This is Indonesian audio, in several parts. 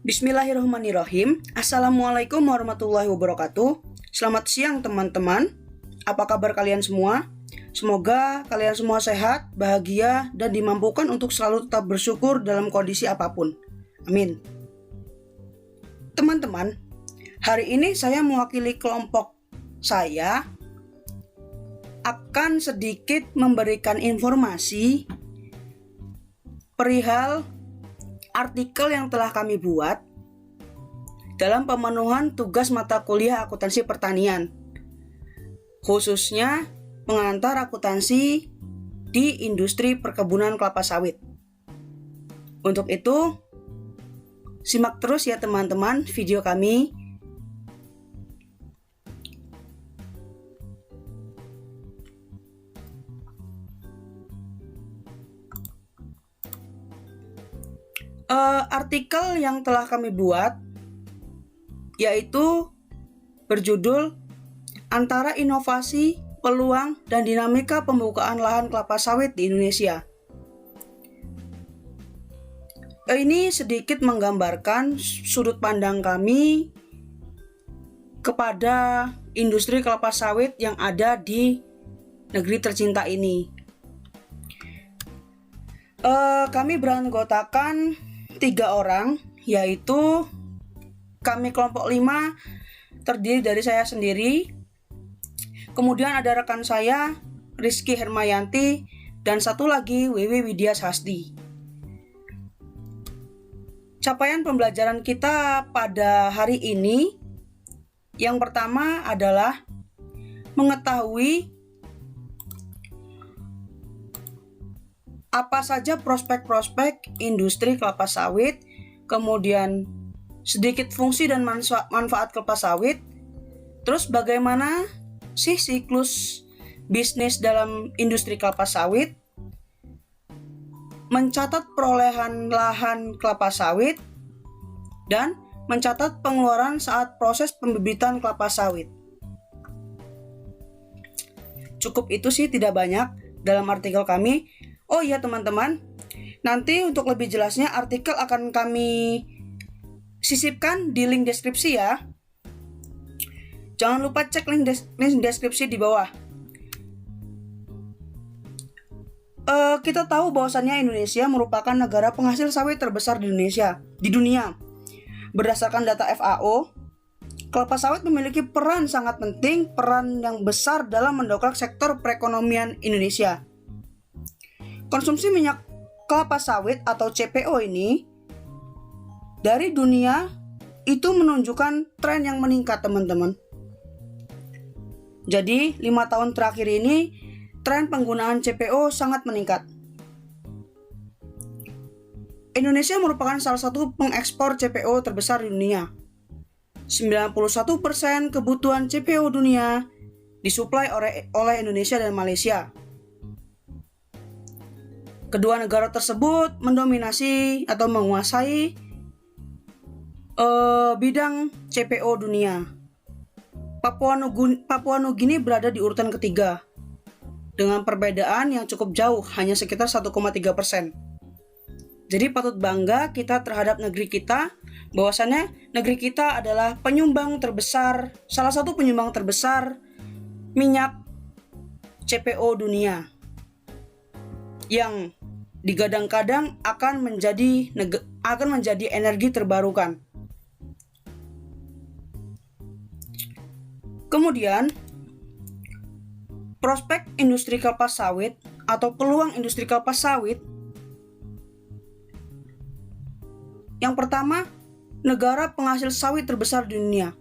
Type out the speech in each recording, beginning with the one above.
Bismillahirrahmanirrahim. Assalamualaikum warahmatullahi wabarakatuh. Selamat siang teman-teman. Apa kabar kalian semua? Semoga kalian semua sehat, bahagia, dan dimampukan untuk selalu tetap bersyukur dalam kondisi apapun. Amin. Teman-teman, hari ini saya mewakili kelompok saya akan sedikit memberikan informasi perihal artikel yang telah kami buat dalam pemenuhan tugas mata kuliah akuntansi pertanian, khususnya pengantar akuntansi di industri perkebunan kelapa sawit. Untuk itu, simak terus ya teman-teman video kami. Artikel yang telah kami buat yaitu berjudul Antara Inovasi, Peluang, dan Dinamika Pembukaan Lahan Kelapa Sawit di Indonesia. Ini sedikit menggambarkan sudut pandang kami kepada industri kelapa sawit yang ada di negeri tercinta ini. Kami beranggotakan 3 orang, yaitu kami kelompok 5 terdiri dari saya sendiri, kemudian ada rekan saya Rizky Hermayanti, dan satu lagi Wiwi Widya Sasdi. Capaian pembelajaran kita pada hari ini yang pertama adalah mengetahui apa saja prospek-prospek industri kelapa sawit, kemudian sedikit fungsi dan manfaat kelapa sawit, terus bagaimana sih siklus bisnis dalam industri kelapa sawit, mencatat perolehan lahan kelapa sawit, dan mencatat pengeluaran saat proses pembibitan kelapa sawit. Cukup itu sih, tidak banyak dalam artikel kami. Oh iya teman-teman, nanti untuk lebih jelasnya artikel akan kami sisipkan di link deskripsi ya. Jangan lupa cek link deskripsi di bawah. Kita tahu bahwasannya Indonesia merupakan negara penghasil sawit terbesar di dunia. Berdasarkan data FAO, kelapa sawit memiliki peran sangat penting, peran yang besar dalam mendongkrak sektor perekonomian Indonesia. Konsumsi minyak kelapa sawit atau CPO ini dari dunia itu menunjukkan tren yang meningkat teman-teman. Jadi 5 tahun terakhir ini tren penggunaan CPO sangat meningkat. Indonesia merupakan salah satu pengekspor CPO terbesar di dunia. 91% kebutuhan CPO dunia disuplai oleh Indonesia dan Malaysia. Kedua negara tersebut mendominasi atau menguasai bidang CPO dunia. Papua Nugini berada di urutan ketiga dengan perbedaan yang cukup jauh, hanya sekitar 1,3%. Jadi patut bangga kita terhadap negeri kita, bahwasannya negeri kita adalah salah satu penyumbang terbesar minyak CPO dunia, yang digadang-gadang akan menjadi energi terbarukan. Kemudian, prospek industri kelapa sawit atau peluang industri kelapa sawit. Yang pertama, negara penghasil sawit terbesar di dunia.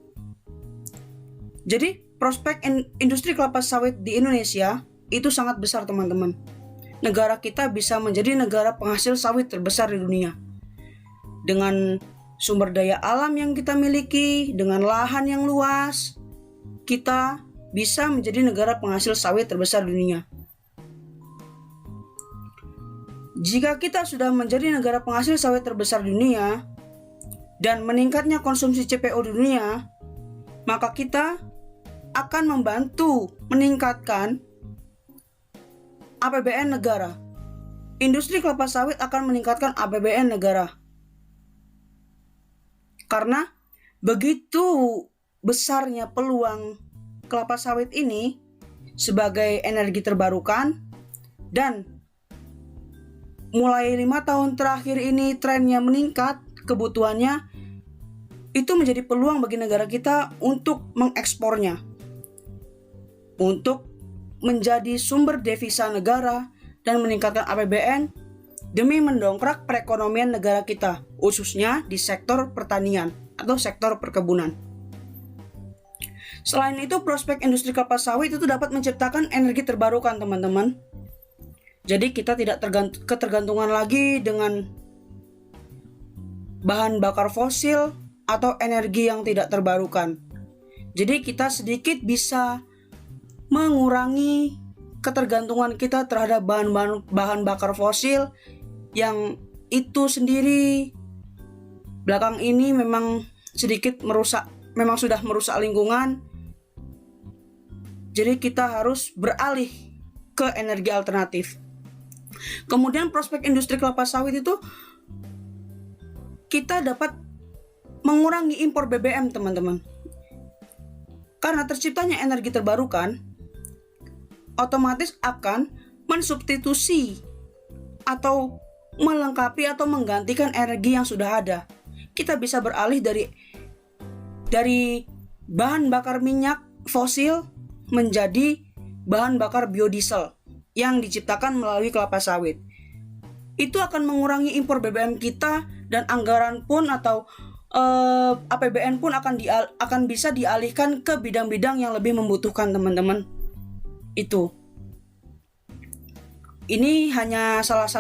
Jadi, prospek industri kelapa sawit di Indonesia itu sangat besar teman-teman. Negara kita bisa menjadi negara penghasil sawit terbesar di dunia. Dengan sumber daya alam yang kita miliki, dengan lahan yang luas, kita bisa menjadi negara penghasil sawit terbesar di dunia. Jika kita sudah menjadi negara penghasil sawit terbesar di dunia dan meningkatnya konsumsi CPO di dunia, maka kita akan membantu meningkatkan APBN negara. Industri kelapa sawit akan meningkatkan APBN negara. Karena begitu besarnya peluang kelapa sawit ini sebagai energi terbarukan, dan mulai 5 tahun terakhir ini trennya meningkat kebutuhannya, itu menjadi peluang bagi negara kita untuk mengekspornya, untuk menjadi sumber devisa negara dan meningkatkan APBN demi mendongkrak perekonomian negara kita, khususnya di sektor pertanian atau sektor perkebunan. Selain itu, prospek industri kelapa sawit itu dapat menciptakan energi terbarukan, teman-teman. Jadi kita tidak ketergantungan lagi dengan bahan bakar fosil atau energi yang tidak terbarukan. Jadi kita sedikit bisa mengurangi ketergantungan kita terhadap bahan bakar fosil yang itu sendiri belakang ini memang sudah merusak lingkungan. Jadi kita harus beralih ke energi alternatif. Kemudian prospek industri kelapa sawit itu kita dapat mengurangi impor BBM, teman-teman. Karena terciptanya energi terbarukan, otomatis akan mensubstitusi atau melengkapi atau menggantikan energi yang sudah ada. Kita bisa beralih dari bahan bakar minyak fosil menjadi bahan bakar biodiesel yang diciptakan melalui kelapa sawit. Itu akan mengurangi impor BBM kita, dan anggaran pun atau APBN pun akan bisa dialihkan ke bidang-bidang yang lebih membutuhkan, teman-teman. Ini hanya salah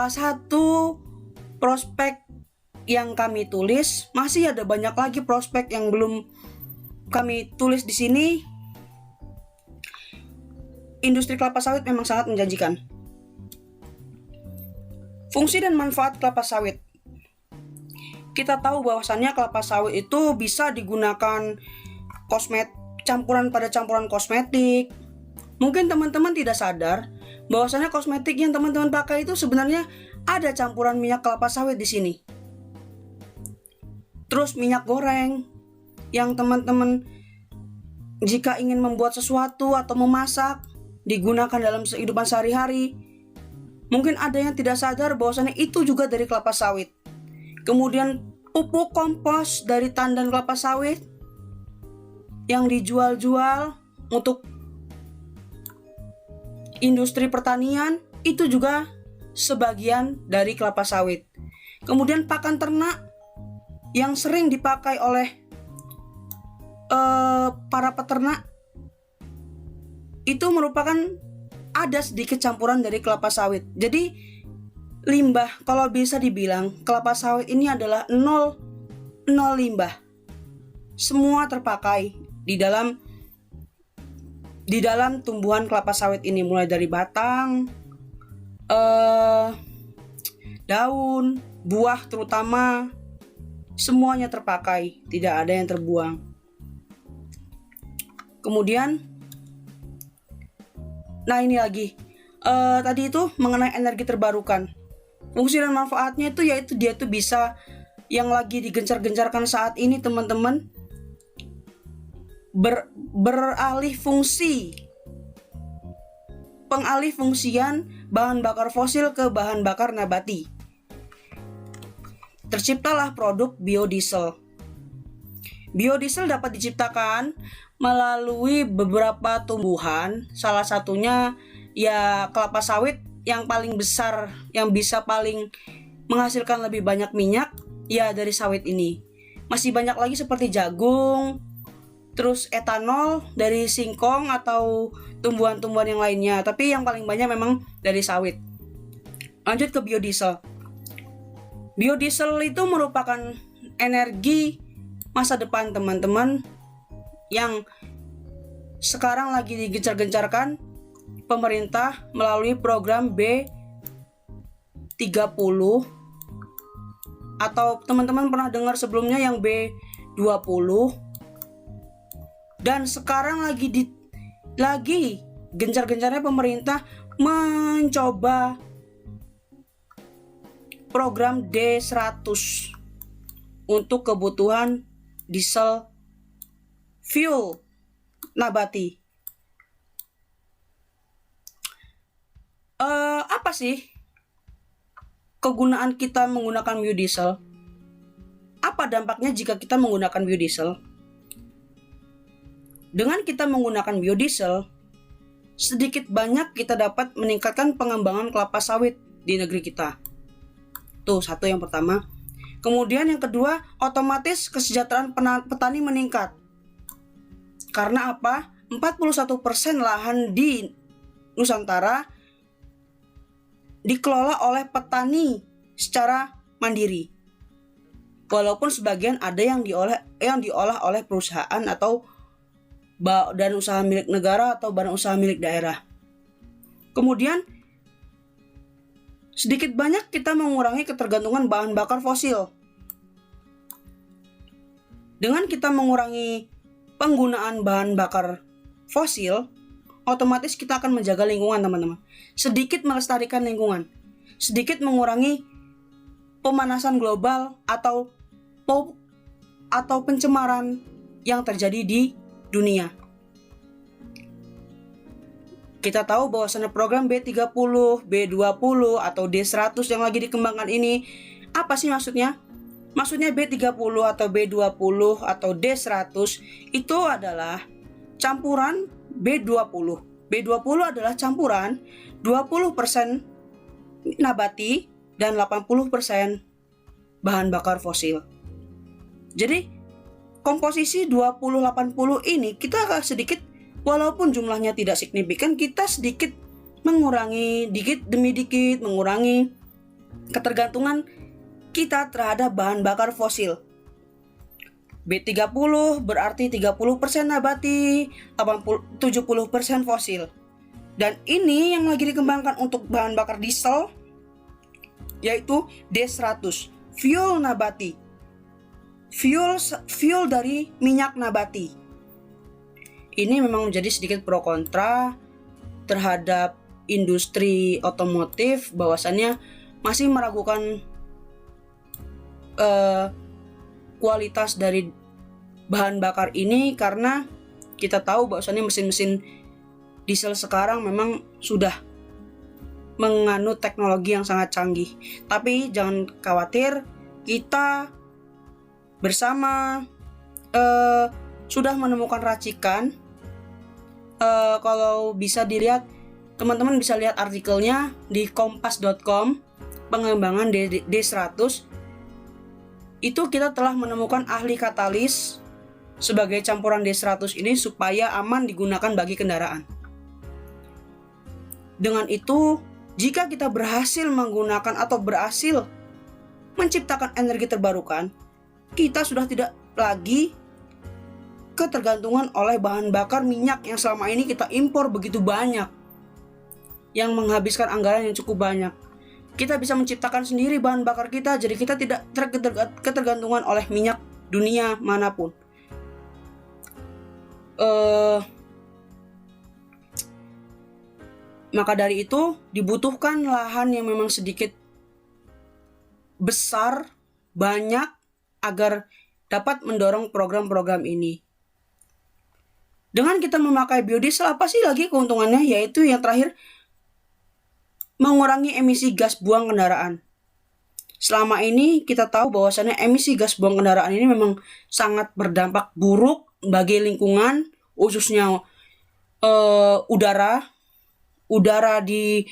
satu prospek yang kami tulis. Masih ada banyak lagi prospek yang belum kami tulis di sini. Industri kelapa sawit memang sangat menjanjikan. Fungsi dan manfaat kelapa sawit. Kita tahu bahwasannya kelapa sawit itu bisa digunakan campuran kosmetik. Mungkin teman-teman tidak sadar bahwasannya kosmetik yang teman-teman pakai itu sebenarnya ada campuran minyak kelapa sawit di sini. Terus minyak goreng yang teman-teman jika ingin membuat sesuatu atau memasak digunakan dalam kehidupan sehari-hari. Mungkin ada yang tidak sadar bahwasannya itu juga dari kelapa sawit. Kemudian pupuk kompos dari tandan kelapa sawit yang dijual-jual untuk industri pertanian itu juga sebagian dari kelapa sawit. Kemudian pakan ternak yang sering dipakai oleh para peternak itu merupakan ada sedikit campuran dari kelapa sawit. Jadi limbah, kalau bisa dibilang kelapa sawit ini adalah nol limbah. Semua terpakai di dalam tumbuhan kelapa sawit ini, mulai dari batang, daun, buah terutama, semuanya terpakai, tidak ada yang terbuang. Kemudian, ini lagi, tadi itu mengenai energi terbarukan. Fungsi dan manfaatnya itu yaitu dia tuh bisa, yang lagi digencar-gencarkan saat ini teman-teman, beralih fungsi, pengalih fungsian bahan bakar fosil ke bahan bakar nabati. Terciptalah produk biodiesel. Biodiesel dapat diciptakan melalui beberapa tumbuhan, salah satunya ya kelapa sawit yang paling besar, yang bisa paling menghasilkan lebih banyak minyak ya dari sawit ini. Masih banyak lagi seperti jagung, terus etanol dari singkong atau tumbuhan-tumbuhan yang lainnya, tapi yang paling banyak memang dari sawit. Lanjut ke biodiesel. Biodiesel itu merupakan energi masa depan teman-teman yang sekarang lagi digencar-gencarkan pemerintah melalui program B30, atau teman-teman pernah dengar sebelumnya yang B20, dan sekarang lagi gencar-gencarnya pemerintah mencoba program D100 untuk kebutuhan diesel fuel nabati. Apa sih kegunaan kita menggunakan biodiesel? Apa dampaknya jika kita menggunakan biodiesel? Dengan kita menggunakan biodiesel, sedikit banyak kita dapat meningkatkan pengembangan kelapa sawit di negeri kita. Tuh, satu yang pertama. Kemudian yang kedua, otomatis kesejahteraan petani meningkat. Karena apa? 41% lahan di Nusantara dikelola oleh petani secara mandiri. Walaupun sebagian ada yang diolah oleh perusahaan atau badan usaha milik negara atau badan usaha milik daerah. Kemudian sedikit banyak kita mengurangi ketergantungan bahan bakar fosil. Dengan kita mengurangi penggunaan bahan bakar fosil, otomatis kita akan menjaga lingkungan, teman-teman. Sedikit melestarikan lingkungan, sedikit mengurangi pemanasan global atau pencemaran yang terjadi di dunia. Kita tahu bahwasannya program B30, B20 atau D100 yang lagi dikembangkan ini, apa sih maksudnya? Maksudnya B30 atau B20 atau D100 itu adalah campuran B20. B20 adalah campuran 20% nabati dan 80% bahan bakar fosil. Jadi komposisi 20-80 ini kita agak sedikit, walaupun jumlahnya tidak signifikan, kita sedikit mengurangi, dikit demi dikit mengurangi ketergantungan kita terhadap bahan bakar fosil. B30 berarti 30% nabati, 70% fosil. Dan ini yang lagi dikembangkan untuk bahan bakar diesel, yaitu D100, fuel nabati. Fuel dari minyak nabati. Ini memang menjadi sedikit pro kontra terhadap industri otomotif, bahwasannya masih meragukan kualitas dari bahan bakar ini, karena kita tahu bahwasannya mesin-mesin diesel sekarang memang sudah menganut teknologi yang sangat canggih. Tapi jangan khawatir, kita bersama sudah menemukan racikan. Kalau bisa dilihat, teman-teman bisa lihat artikelnya di kompas.com, pengembangan D100. Itu kita telah menemukan ahli katalis sebagai campuran D100 ini supaya aman digunakan bagi kendaraan. Dengan itu, jika kita berhasil menggunakan atau berhasil menciptakan energi terbarukan, kita sudah tidak lagi ketergantungan oleh bahan bakar minyak yang selama ini kita impor begitu banyak, yang menghabiskan anggaran yang cukup banyak. Kita bisa menciptakan sendiri bahan bakar kita, jadi kita tidak ketergantungan oleh minyak dunia manapun. Maka dari itu dibutuhkan lahan yang memang sedikit besar, banyak, agar dapat mendorong program-program ini. Dengan kita memakai biodiesel, apa sih lagi keuntungannya? Yaitu yang terakhir, mengurangi emisi gas buang kendaraan. Selama ini kita tahu bahwasannya emisi gas buang kendaraan ini memang sangat berdampak buruk bagi lingkungan, khususnya udara di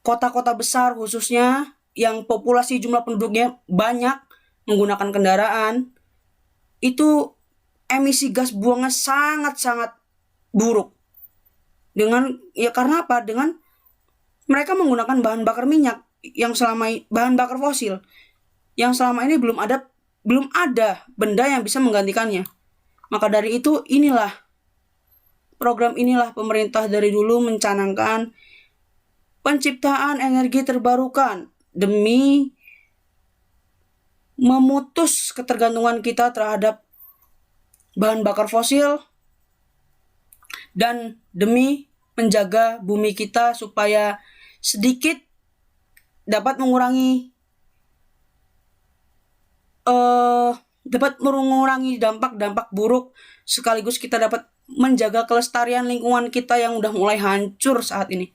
kota-kota besar, khususnya yang populasi jumlah penduduknya banyak menggunakan kendaraan. Itu emisi gas buangnya sangat-sangat buruk. Karena apa? Dengan mereka menggunakan bahan bakar minyak yang bahan bakar fosil yang selama ini belum ada benda yang bisa menggantikannya. Maka dari itu program inilah pemerintah dari dulu mencanangkan penciptaan energi terbarukan demi memutus ketergantungan kita terhadap bahan bakar fosil dan demi menjaga bumi kita supaya sedikit dapat mengurangi dapat mengurangi dampak-dampak buruk, sekaligus kita dapat menjaga kelestarian lingkungan kita yang udah mulai hancur saat ini.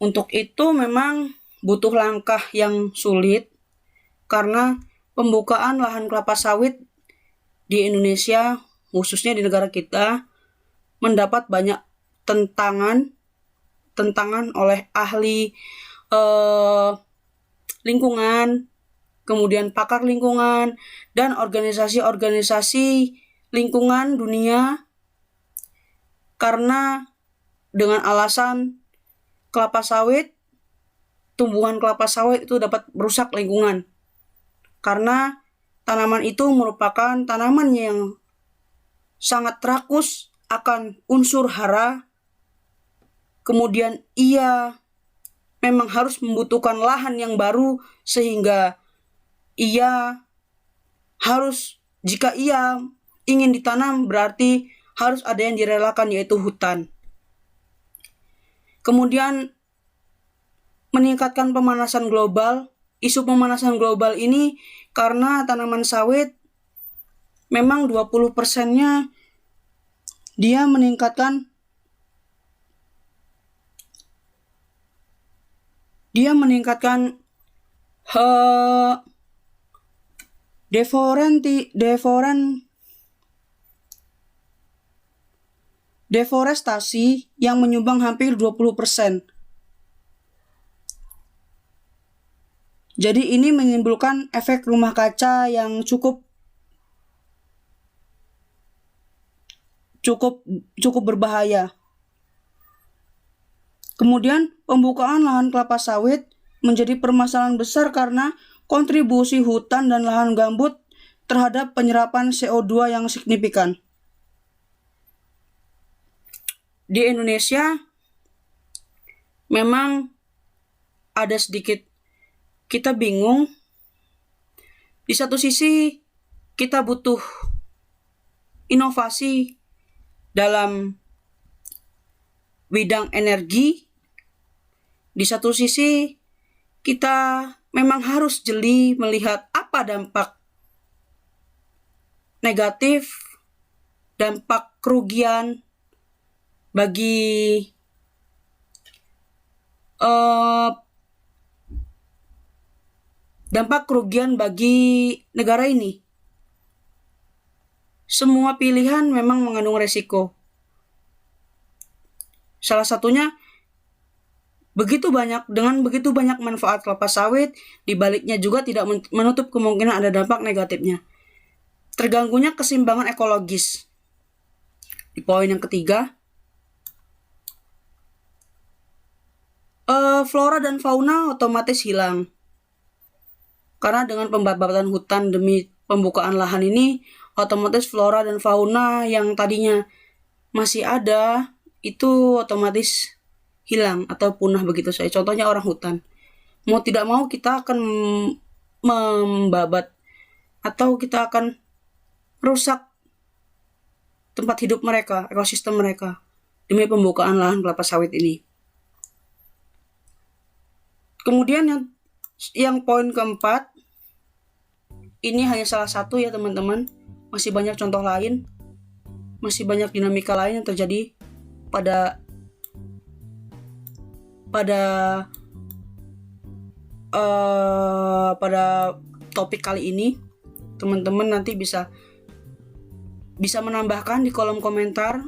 Untuk itu memang butuh langkah yang sulit, karena pembukaan lahan kelapa sawit di Indonesia, khususnya di negara kita, mendapat banyak tentangan oleh ahli lingkungan, kemudian pakar lingkungan, dan organisasi-organisasi lingkungan dunia, karena dengan alasan tumbuhan kelapa sawit itu dapat merusak lingkungan. Karena tanaman itu merupakan tanaman yang sangat rakus akan unsur hara. Kemudian ia memang harus membutuhkan lahan yang baru, sehingga jika ia ingin ditanam, berarti harus ada yang direlakan, yaitu hutan. Kemudian meningkatkan pemanasan global. Isu pemanasan global ini karena tanaman sawit memang 20%-nya dia meningkatkan deforestasi yang menyumbang hampir 20%. Jadi ini menimbulkan efek rumah kaca yang cukup berbahaya. Kemudian pembukaan lahan kelapa sawit menjadi permasalahan besar karena kontribusi hutan dan lahan gambut terhadap penyerapan CO2 yang signifikan. Di Indonesia memang ada sedikit kita bingung. Di satu sisi kita butuh inovasi dalam bidang energi. Di satu sisi kita memang harus jeli melihat apa dampak negatif, dampak kerugian bagi negara ini. Semua pilihan memang mengandung resiko. Salah satunya dengan begitu banyak manfaat kelapa sawit, di baliknya juga tidak menutup kemungkinan ada dampak negatifnya. Terganggunya keseimbangan ekologis. Di poin yang ketiga, flora dan fauna otomatis hilang. Karena dengan pembabatan hutan demi pembukaan lahan ini, otomatis flora dan fauna yang tadinya masih ada itu otomatis hilang atau punah begitu saja. Contohnya orang hutan. Mau tidak mau kita akan membabat atau kita akan rusak tempat hidup mereka, ekosistem mereka, demi pembukaan lahan kelapa sawit ini. Kemudian yang poin keempat, ini hanya salah satu ya teman-teman, masih banyak contoh lain, masih banyak dinamika lain yang terjadi pada topik kali ini. Teman-teman nanti bisa menambahkan di kolom komentar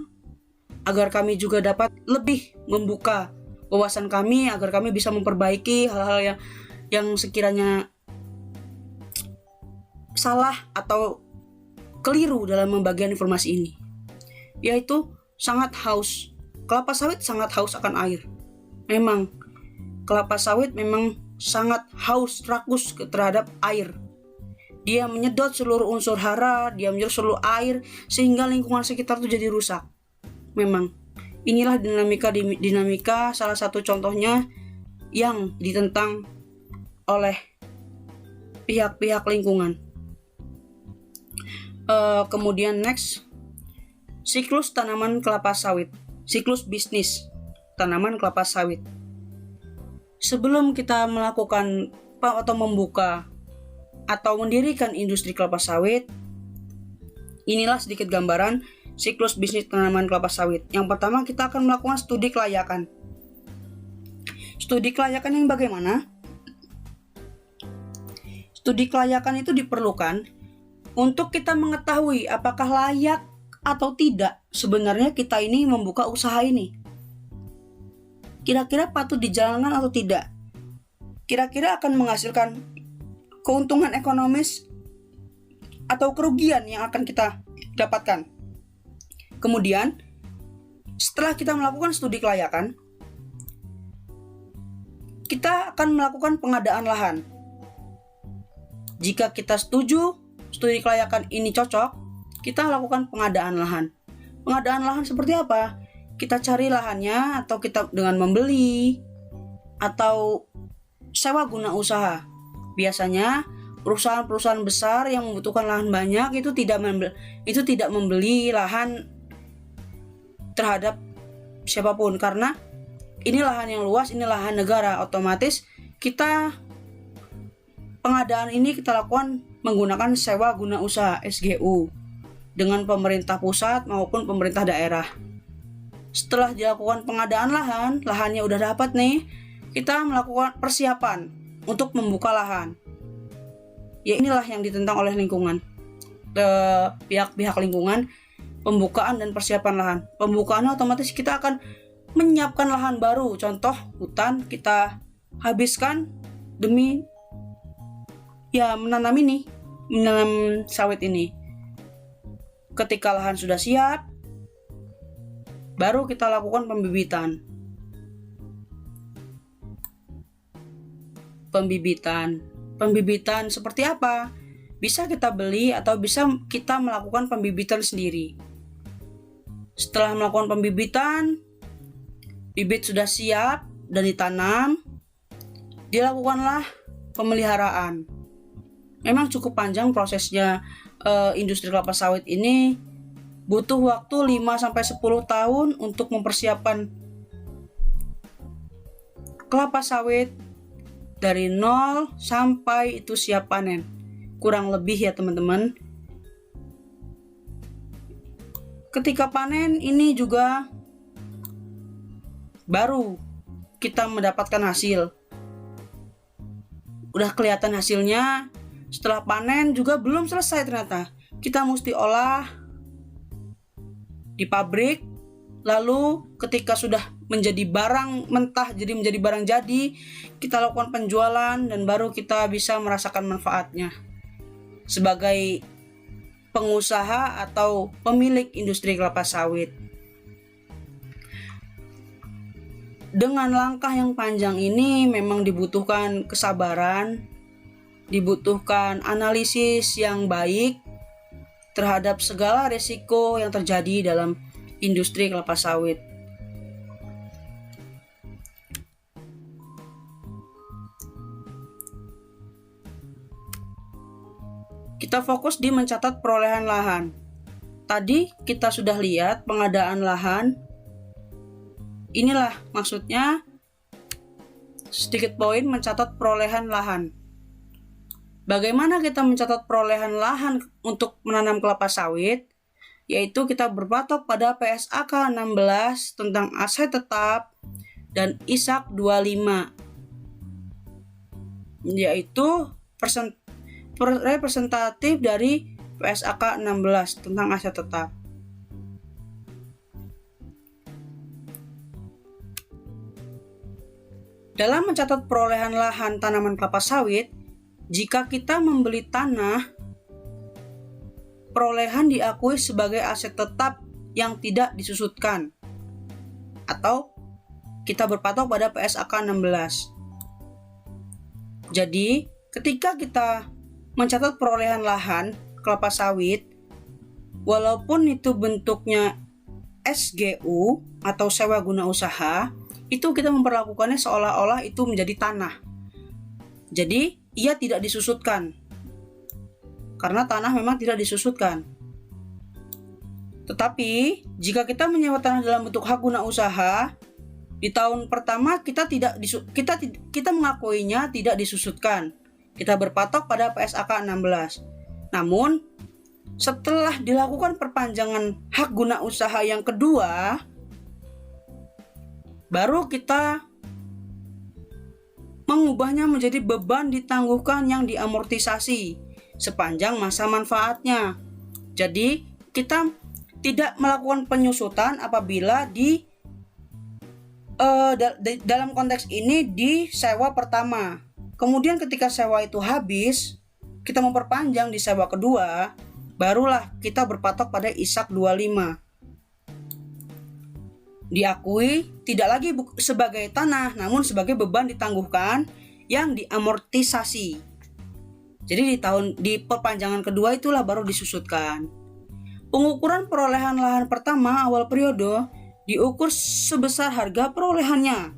agar kami juga dapat lebih membuka wawasan kami, agar kami bisa memperbaiki hal-hal yang sekiranya salah atau keliru dalam membagikan informasi ini. Yaitu kelapa sawit sangat haus akan air. Memang kelapa sawit memang sangat haus, rakus terhadap air. Dia menyedot seluruh unsur hara, dia menyedot seluruh air, sehingga lingkungan sekitar itu jadi rusak. Memang inilah dinamika salah satu contohnya yang ditentang oleh pihak-pihak lingkungan. Kemudian next, siklus tanaman kelapa sawit, siklus bisnis tanaman kelapa sawit. Sebelum kita melakukan atau membuka atau mendirikan industri kelapa sawit, inilah sedikit gambaran siklus bisnis tanaman kelapa sawit. Yang pertama, kita akan melakukan studi kelayakan. Studi kelayakan yang bagaimana? Studi kelayakan itu diperlukan untuk kita mengetahui apakah layak atau tidak sebenarnya kita ini membuka usaha ini. Kira-kira patut dijalankan atau tidak? Kira-kira akan menghasilkan keuntungan ekonomis atau kerugian yang akan kita dapatkan. Kemudian, setelah kita melakukan studi kelayakan, kita akan melakukan pengadaan lahan. Jika kita setuju studi kelayakan ini cocok, kita lakukan pengadaan lahan. Pengadaan lahan seperti apa? Kita cari lahannya, atau kita dengan membeli, atau sewa guna usaha. Biasanya perusahaan-perusahaan besar yang membutuhkan lahan banyak itu tidak membeli lahan terhadap siapapun, karena ini lahan yang luas, ini lahan negara. Otomatis kita pengadaan ini kita lakukan menggunakan sewa guna usaha (SGU) dengan pemerintah pusat maupun pemerintah daerah. Setelah dilakukan pengadaan lahan, lahannya udah dapat nih, kita melakukan persiapan untuk membuka lahan. Ya, inilah yang ditentang oleh lingkungan, pihak-pihak lingkungan, pembukaan dan persiapan lahan. Pembukaannya otomatis kita akan menyiapkan lahan baru, contoh hutan kita habiskan demi menanam sawit ini. Ketika lahan sudah siap, baru kita lakukan pembibitan. Pembibitan seperti apa? Bisa kita beli atau bisa kita melakukan pembibitan sendiri. Setelah melakukan pembibitan, bibit sudah siap dan ditanam, dilakukanlah pemeliharaan. Memang cukup panjang prosesnya. Industri kelapa sawit ini butuh waktu 5-10 tahun untuk mempersiapkan kelapa sawit dari nol sampai itu siap panen. Kurang lebih ya teman-teman. Ketika panen ini juga baru kita mendapatkan hasil. Udah kelihatan hasilnya. Setelah panen juga belum selesai ternyata. Kita mesti olah di pabrik. Lalu ketika sudah menjadi barang mentah, jadi menjadi barang jadi, kita lakukan penjualan dan baru kita bisa merasakan manfaatnya sebagai pengusaha atau pemilik industri kelapa sawit. Dengan langkah yang panjang ini memang dibutuhkan kesabaran, dibutuhkan analisis yang baik terhadap segala risiko yang terjadi dalam industri kelapa sawit. Kita fokus di mencatat perolehan lahan. Tadi kita sudah lihat pengadaan lahan. Inilah maksudnya sedikit poin mencatat perolehan lahan. Bagaimana kita mencatat perolehan lahan untuk menanam kelapa sawit? Yaitu kita berpatok pada PSAK 16 tentang aset tetap dan ISAK 25, yaitu representatif dari PSAK 16 tentang aset tetap. Dalam mencatat perolehan lahan tanaman kelapa sawit, jika kita membeli tanah, perolehan diakui sebagai aset tetap yang tidak disusutkan, atau kita berpatok pada PSAK 16. Jadi, ketika kita mencatat perolehan lahan kelapa sawit, walaupun itu bentuknya SGU atau sewa guna usaha, itu kita memperlakukannya seolah-olah itu menjadi tanah. Jadi, ia tidak disusutkan. Karena tanah memang tidak disusutkan. Tetapi, jika kita menyewa tanah dalam bentuk hak guna usaha, Di tahun pertama kita mengakuinya tidak disusutkan. Kita berpatok pada PSAK 16. Namun, setelah dilakukan perpanjangan hak guna usaha yang kedua, baru kita mengubahnya menjadi beban ditangguhkan yang diamortisasi sepanjang masa manfaatnya. Jadi, kita tidak melakukan penyusutan apabila dalam konteks ini di sewa pertama. Kemudian ketika sewa itu habis, kita memperpanjang di sewa kedua, barulah kita berpatok pada ISAK 25. Diakui tidak lagi sebagai tanah, namun sebagai beban ditangguhkan yang diamortisasi. Jadi di perpanjangan kedua itulah baru disusutkan. Pengukuran perolehan lahan pertama awal periode diukur sebesar harga perolehannya.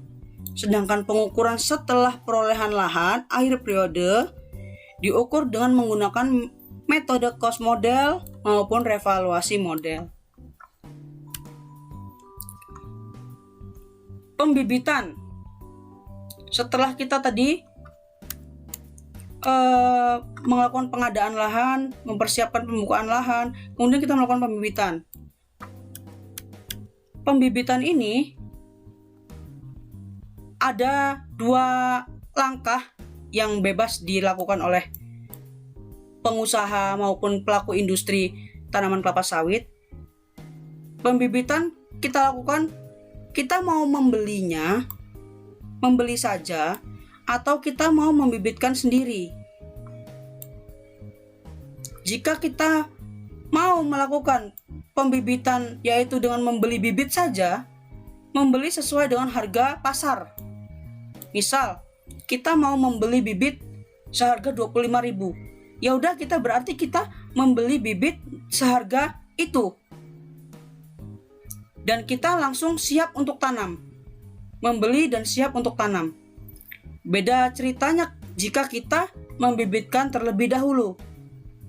Sedangkan pengukuran setelah perolehan lahan akhir periode diukur dengan menggunakan metode cost model maupun revaluasi model. Pembibitan. Setelah kita tadi melakukan pengadaan lahan, mempersiapkan pembukaan lahan, kemudian kita melakukan pembibitan. Pembibitan ini ada 2 langkah yang bebas dilakukan oleh pengusaha maupun pelaku industri tanaman kelapa sawit. Pembibitan kita lakukan, kita mau membeli saja atau kita mau membibitkan sendiri. Jika kita mau melakukan pembibitan yaitu dengan membeli bibit saja, membeli sesuai dengan harga pasar. Misal, kita mau membeli bibit seharga 25.000. Ya udah, kita berarti kita membeli bibit seharga itu. Dan kita langsung siap untuk tanam. Membeli dan siap untuk tanam. Beda ceritanya jika kita membibitkan terlebih dahulu.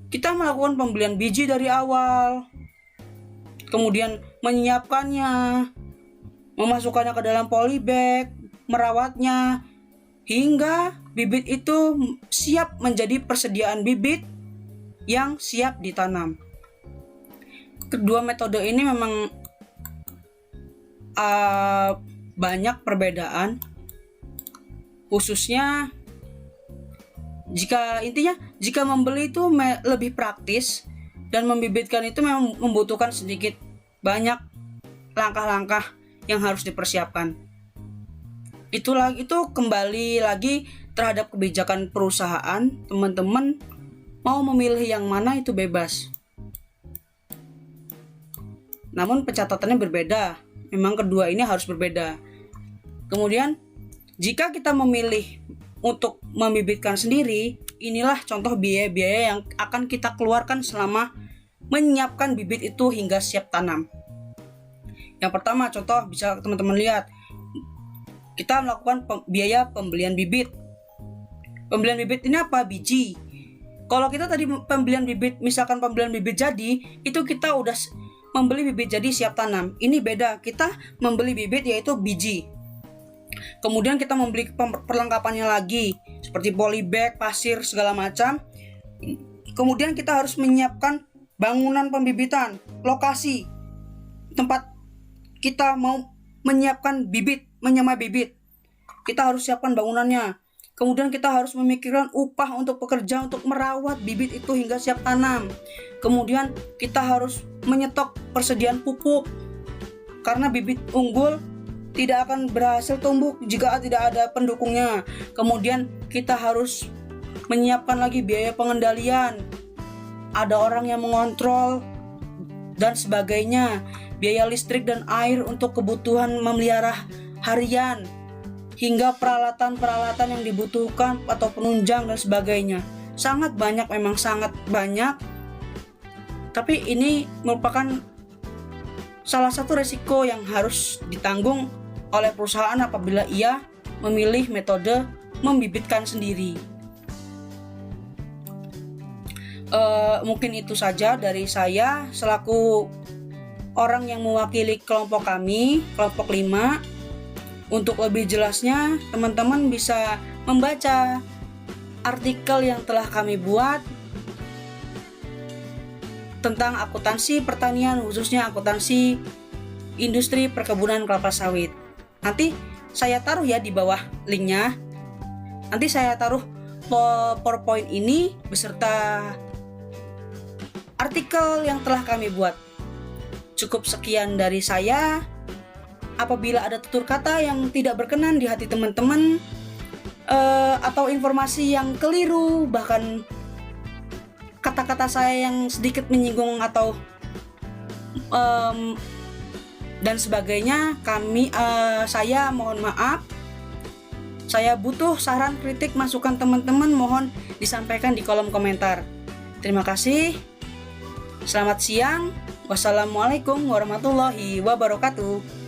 Kita melakukan pembelian biji dari awal, kemudian menyiapkannya, memasukkannya ke dalam polybag, merawatnya, hingga bibit itu siap menjadi persediaan bibit yang siap ditanam. Kedua metode ini memang banyak perbedaan, khususnya jika membeli itu lebih praktis dan membibitkan itu memang membutuhkan sedikit banyak langkah-langkah yang harus dipersiapkan. Itu kembali lagi terhadap kebijakan perusahaan. Teman-teman mau memilih yang mana itu bebas. Namun pencatatannya berbeda. Memang kedua ini harus berbeda. Kemudian jika kita memilih untuk membibitkan sendiri, inilah contoh biaya-biaya yang akan kita keluarkan selama menyiapkan bibit itu hingga siap tanam. Yang pertama, contoh bisa teman-teman lihat, kita melakukan biaya pembelian bibit. Pembelian bibit ini apa? Biji. Kalau kita tadi pembelian bibit, misalkan pembelian bibit jadi, itu kita udah membeli bibit jadi siap tanam. Ini beda, kita membeli bibit yaitu biji. Kemudian kita membeli perlengkapannya lagi, seperti polybag, pasir, segala macam. Kemudian kita harus menyiapkan bangunan pembibitan, lokasi tempat kita mau menyiapkan bibit, menyemai bibit. Kita harus siapkan bangunannya. Kemudian kita harus memikirkan upah untuk pekerja untuk merawat bibit itu hingga siap tanam. Kemudian kita harus menyetok persediaan pupuk, karena bibit unggul tidak akan berhasil tumbuh jika tidak ada pendukungnya. Kemudian kita harus menyiapkan lagi biaya pengendalian. Ada orang yang mengontrol dan sebagainya. Biaya listrik dan air untuk kebutuhan memelihara harian. Hingga peralatan-peralatan yang dibutuhkan atau penunjang dan sebagainya. Sangat banyak, memang sangat banyak. Tapi ini merupakan salah satu resiko yang harus ditanggung oleh perusahaan apabila ia memilih metode membibitkan sendiri. Mungkin itu saja dari saya selaku orang yang mewakili kelompok kami, kelompok 5. Untuk lebih jelasnya, teman-teman bisa membaca artikel yang telah kami buat tentang akuntansi pertanian, khususnya akuntansi industri perkebunan kelapa sawit. Nanti saya taruh ya di bawah linknya. Nanti saya taruh PowerPoint ini beserta artikel yang telah kami buat. Cukup sekian dari saya. Apabila ada tutur kata yang tidak berkenan di hati teman-teman, atau informasi yang keliru, bahkan kata-kata saya yang sedikit menyinggung atau dan sebagainya, saya mohon maaf. Saya butuh saran, kritik, masukan teman-teman, mohon disampaikan di kolom komentar. Terima kasih. Selamat siang. Wassalamualaikum warahmatullahi wabarakatuh.